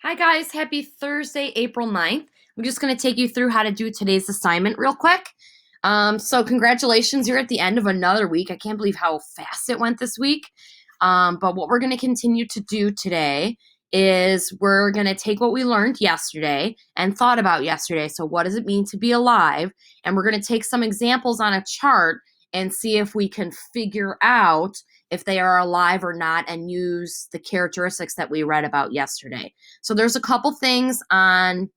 Hi guys, happy Thursday, April 9th. I'm just going to take you through how to do today's assignment real quick. So congratulations, you're at the end of another week. I can't believe how fast it went this week. But what we're going to continue to do today is we're going to take what we learned yesterday and thought about yesterday. So what does it mean to be alive? And we're going to take some examples on a chart and see if we can figure out if they are alive or not and use the characteristics that we read about yesterday. So there's a couple things on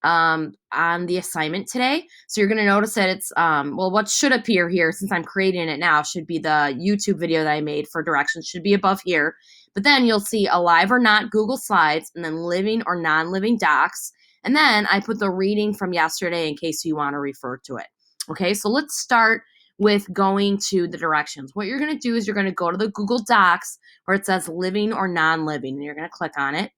the assignment today. So you're going to notice that it's well, what should appear here since I'm creating it now should be the YouTube video that I made for directions should be above here. But then you'll see alive or not Google Slides, and then living or non-living docs. And then I put the reading from yesterday in case you want to refer to it. Okay, so let's start with going to the directions. What you're going to do is you're going to go to the Google Docs where it says living or non-living, and you're going to click on it.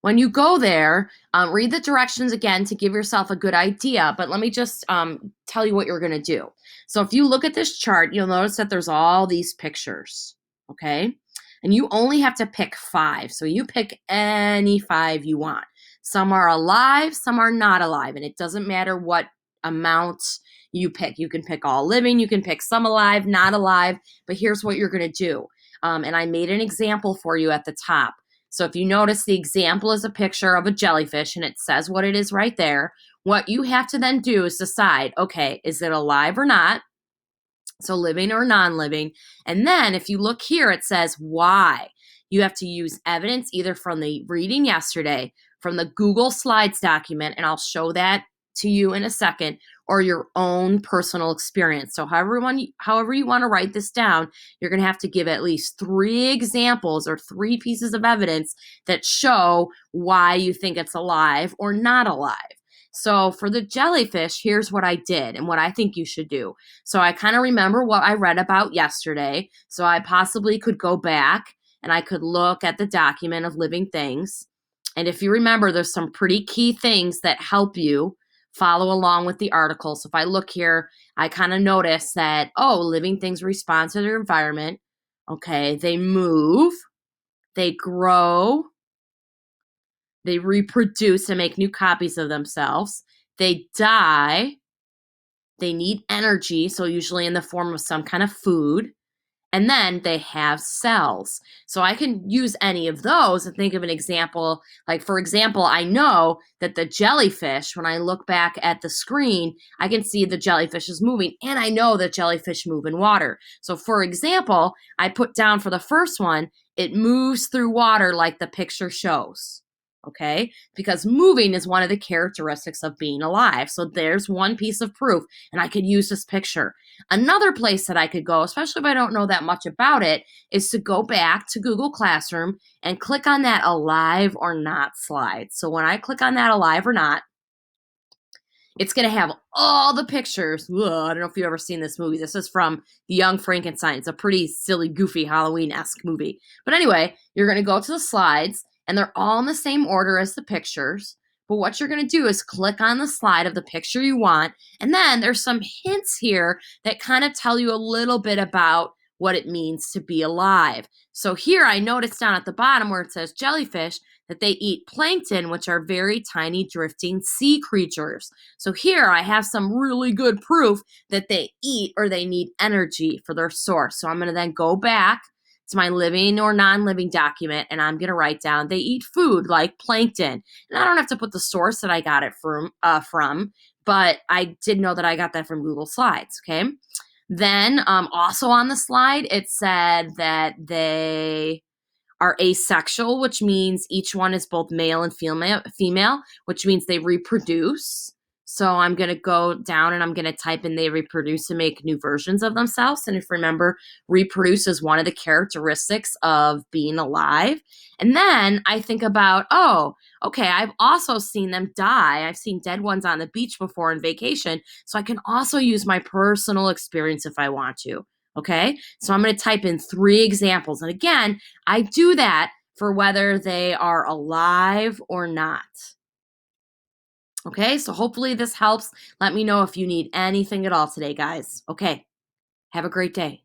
When you go there, read the directions again to give yourself a good idea, but let me just tell you what you're going to do. So if you look at this chart, you'll notice that there's all these pictures, okay? And you only have to pick 5. So you pick any 5 you want. Some are alive, some are not alive, and it doesn't matter what amount you pick. You can pick all living, you can pick some alive, not alive, but here's what you're going to do. And I made an example for you at the top. So if you notice, the example is a picture of a jellyfish and it says what it is right there. What you have to then do is decide, okay, is it alive or not? So living or non-living. And then if you look here, it says why. You have to use evidence either from the reading yesterday, from the Google Slides document, and I'll show that to you in a second, or your own personal experience. So however you want to write this down, you're going to have to give at least 3 examples or 3 pieces of evidence that show why you think it's alive or not alive. So for the jellyfish, here's what I did and what I think you should do. So I kind of remember what I read about yesterday. So I possibly could go back and I could look at the document of living things. And if you remember, there's some pretty key things that help you follow along with the article. So if I look here, I kind of notice that, oh, living things respond to their environment. Okay, they move, they grow, they reproduce and make new copies of themselves, they die, they need energy, so usually in the form of some kind of food. And then they have cells. So I can use any of those and think of an example. Like, for example, I know that the jellyfish, when I look back at the screen, I can see the jellyfish is moving. And I know that jellyfish move in water. So, for example, I put down for the first one, it moves through water like the picture shows. Okay, because moving is one of the characteristics of being alive. So there's one piece of proof, and I could use this picture. Another place that I could go, especially if I don't know that much about it, is to go back to Google Classroom and click on that alive or not slide. So when I click on that alive or not, it's going to have all the pictures. Ugh, I don't know if you've ever seen this movie. This is from The Young Frankenstein. It's a pretty silly, goofy Halloween-esque movie. But anyway, you're going to go to the slides, and they're all in the same order as the pictures. But what you're going to do is click on the slide of the picture you want, and then there's some hints here that kind of tell you a little bit about what it means to be alive. So here I noticed down at the bottom where it says jellyfish that they eat plankton, which are very tiny drifting sea creatures. So here I have some really good proof that they eat or they need energy for their source. So I'm going to then go back to my living or non-living document, and I'm going to write down they eat food like plankton. And I don't have to put the source that I got it from, but I did know that I got that from Google Slides, okay? Then also on the slide, it said that they are asexual, which means each one is both male and female, which means they reproduce. So I'm going to go down and I'm going to type in they reproduce and make new versions of themselves. And if you remember, reproduce is one of the characteristics of being alive. And then I think about, oh, okay, I've also seen them die. I've seen dead ones on the beach before on vacation. So I can also use my personal experience if I want to. Okay, so I'm going to type in 3 examples. And again, I do that for whether they are alive or not. Okay, so hopefully this helps. Let me know if you need anything at all today, guys. Okay, have a great day.